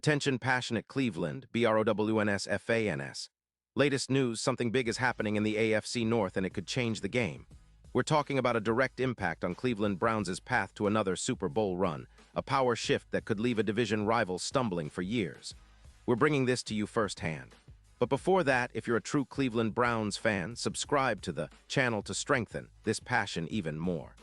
Attention passionate Cleveland, BROWNS. Latest news, something big is happening in the AFC North and it could change the game. We're talking about a direct impact on Cleveland Browns' path to another Super Bowl run, a power shift that could leave a division rival stumbling for years. We're bringing this to you firsthand. But before that, if you're a true Cleveland Browns fan, subscribe to the channel to strengthen this passion even more.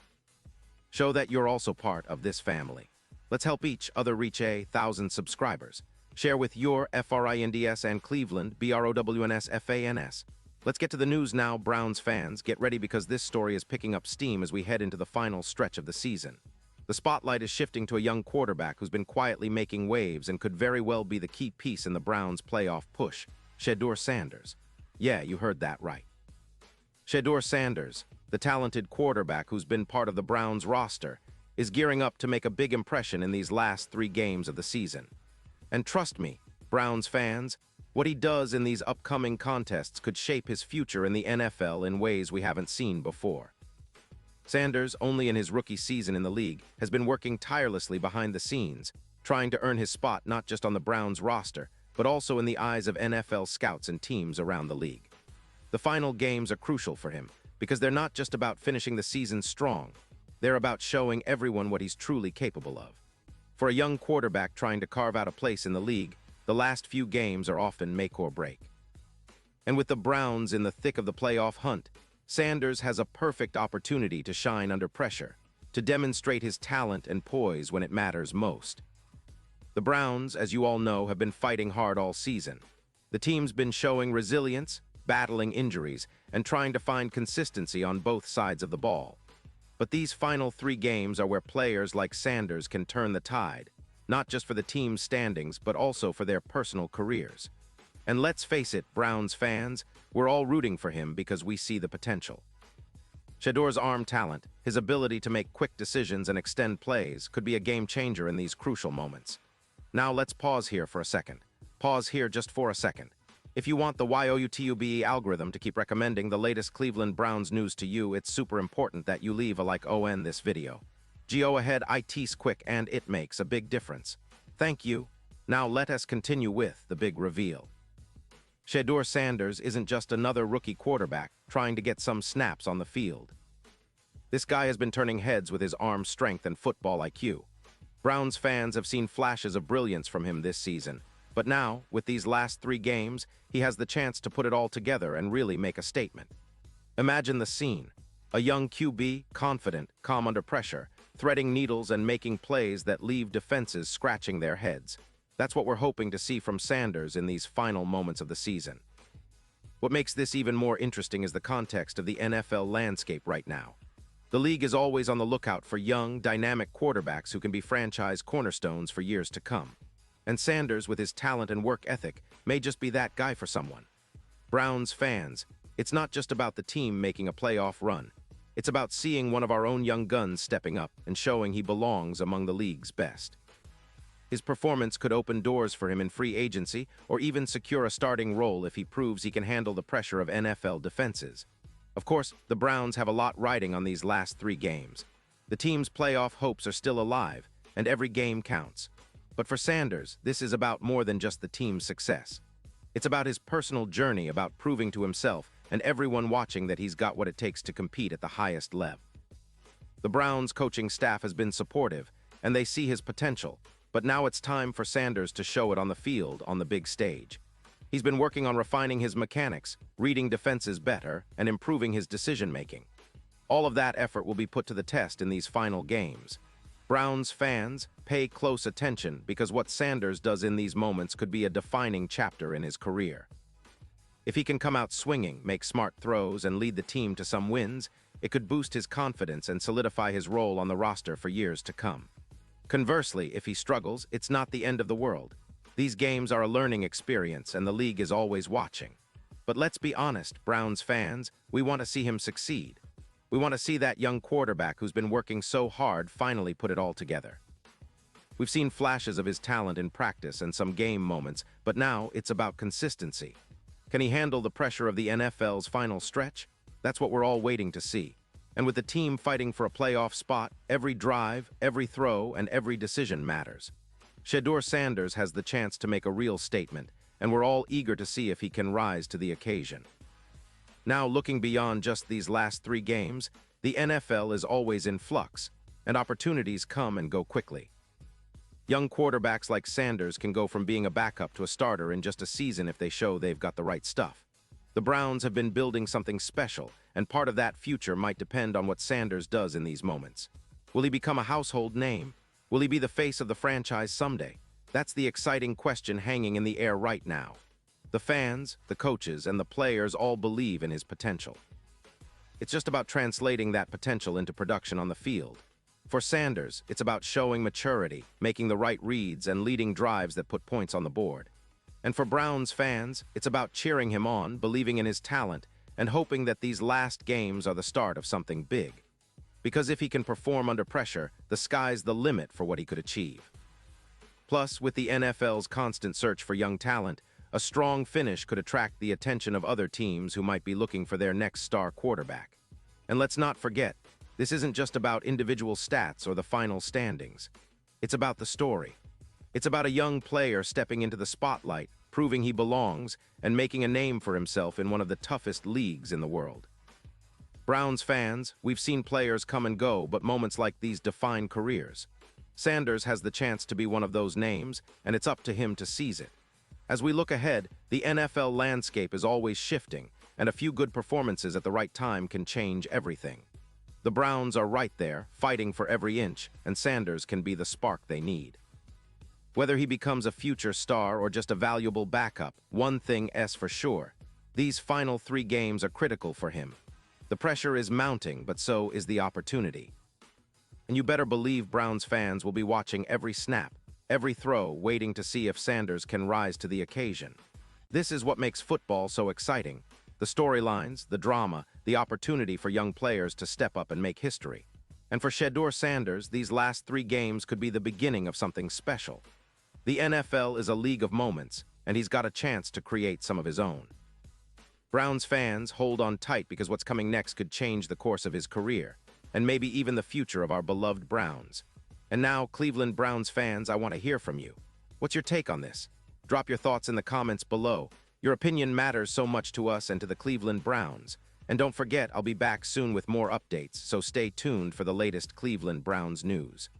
Show that you're also part of this family. Let's help each other reach 1,000 subscribers. Share with your FRINDS and Cleveland, BROWNS. Let's get to the news now, Browns fans. Get ready because this story is picking up steam as we head into the final stretch of the season. The spotlight is shifting to a young quarterback who's been quietly making waves and could very well be the key piece in the Browns' playoff push, Shedeur Sanders. Yeah, you heard that right. Shedeur Sanders, the talented quarterback who's been part of the Browns roster, is gearing up to make a big impression in these last 3 games of the season. And trust me, Browns fans, what he does in these upcoming contests could shape his future in the NFL in ways we haven't seen before. Sanders, only in his rookie season in the league, has been working tirelessly behind the scenes, trying to earn his spot not just on the Browns roster, but also in the eyes of NFL scouts and teams around the league. The final games are crucial for him, because they're not just about finishing the season strong, they're about showing everyone what he's truly capable of. For a young quarterback trying to carve out a place in the league, the last few games are often make or break. And with the Browns in the thick of the playoff hunt, Sanders has a perfect opportunity to shine under pressure, to demonstrate his talent and poise when it matters most. The Browns, as you all know, have been fighting hard all season. The team's been showing resilience, battling injuries, and trying to find consistency on both sides of the ball. But these final 3 games are where players like Sanders can turn the tide, not just for the team's standings, but also for their personal careers. And let's face it, Browns fans, we're all rooting for him because we see the potential. Shedeur's arm talent, his ability to make quick decisions and extend plays, could be a game changer in these crucial moments. Now let's pause here for a second. Pause here just for a second. If you want the YOUTUBE algorithm to keep recommending the latest Cleveland Browns news to you, it's super important that you leave a like on this video. Go ahead, it's quick and it makes a big difference. Thank you. Now let us continue with the big reveal. Shedeur Sanders isn't just another rookie quarterback trying to get some snaps on the field. This guy has been turning heads with his arm strength and football IQ. Browns fans have seen flashes of brilliance from him this season, but now, with these last 3 games, he has the chance to put it all together and really make a statement. Imagine the scene. A young QB, confident, calm under pressure, threading needles and making plays that leave defenses scratching their heads. That's what we're hoping to see from Sanders in these final moments of the season. What makes this even more interesting is the context of the NFL landscape right now. The league is always on the lookout for young, dynamic quarterbacks who can be franchise cornerstones for years to come. And Sanders, with his talent and work ethic, may just be that guy for someone. Browns fans, it's not just about the team making a playoff run. It's about seeing one of our own young guns stepping up and showing he belongs among the league's best. His performance could open doors for him in free agency or even secure a starting role if he proves he can handle the pressure of NFL defenses. Of course, the Browns have a lot riding on these last 3 games. The team's playoff hopes are still alive, and every game counts. But for Sanders, this is about more than just the team's success. It's about his personal journey, about proving to himself and everyone watching that he's got what it takes to compete at the highest level. The Browns coaching staff has been supportive, and they see his potential, but now it's time for Sanders to show it on the field, on the big stage. He's been working on refining his mechanics, reading defenses better, and improving his decision-making. All of that effort will be put to the test in these final games. Browns fans, pay close attention because what Sanders does in these moments could be a defining chapter in his career. If he can come out swinging, make smart throws, and lead the team to some wins, it could boost his confidence and solidify his role on the roster for years to come. Conversely, if he struggles, it's not the end of the world. These games are a learning experience and the league is always watching. But let's be honest, Browns fans, we want to see him succeed. We want to see that young quarterback who's been working so hard finally put it all together. We've seen flashes of his talent in practice and some game moments, but now it's about consistency. Can he handle the pressure of the NFL's final stretch? That's what we're all waiting to see. And with the team fighting for a playoff spot, every drive, every throw, and every decision matters. Shedeur Sanders has the chance to make a real statement, and we're all eager to see if he can rise to the occasion. Now, looking beyond just these last 3 games, the NFL is always in flux, and opportunities come and go quickly. Young quarterbacks like Sanders can go from being a backup to a starter in just a season if they show they've got the right stuff. The Browns have been building something special, and part of that future might depend on what Sanders does in these moments. Will he become a household name? Will he be the face of the franchise someday? That's the exciting question hanging in the air right now. The fans, the coaches, and the players all believe in his potential. It's just about translating that potential into production on the field. For Sanders, it's about showing maturity, making the right reads, and leading drives that put points on the board. And for Browns fans, it's about cheering him on, believing in his talent, and hoping that these last games are the start of something big. Because if he can perform under pressure, the sky's the limit for what he could achieve. Plus, with the NFL's constant search for young talent, a strong finish could attract the attention of other teams who might be looking for their next star quarterback. And let's not forget, this isn't just about individual stats or the final standings. It's about the story. It's about a young player stepping into the spotlight, proving he belongs, and making a name for himself in one of the toughest leagues in the world. Browns fans, we've seen players come and go, but moments like these define careers. Sanders has the chance to be one of those names, and it's up to him to seize it. As we look ahead, the NFL landscape is always shifting, and a few good performances at the right time can change everything. The Browns are right there, fighting for every inch, and Sanders can be the spark they need. Whether he becomes a future star or just a valuable backup, one thing is for sure. These final 3 games are critical for him. The pressure is mounting, but so is the opportunity. And you better believe Browns fans will be watching every snap, every throw, waiting to see if Sanders can rise to the occasion. This is what makes football so exciting. The storylines, the drama, the opportunity for young players to step up and make history. And for Shedeur Sanders, these last 3 games could be the beginning of something special. The NFL is a league of moments, and he's got a chance to create some of his own. Browns fans, hold on tight because what's coming next could change the course of his career, and maybe even the future of our beloved Browns. And now, Cleveland Browns fans, I want to hear from you. What's your take on this? Drop your thoughts in the comments below. Your opinion matters so much to us and to the Cleveland Browns. And don't forget, I'll be back soon with more updates, so stay tuned for the latest Cleveland Browns news.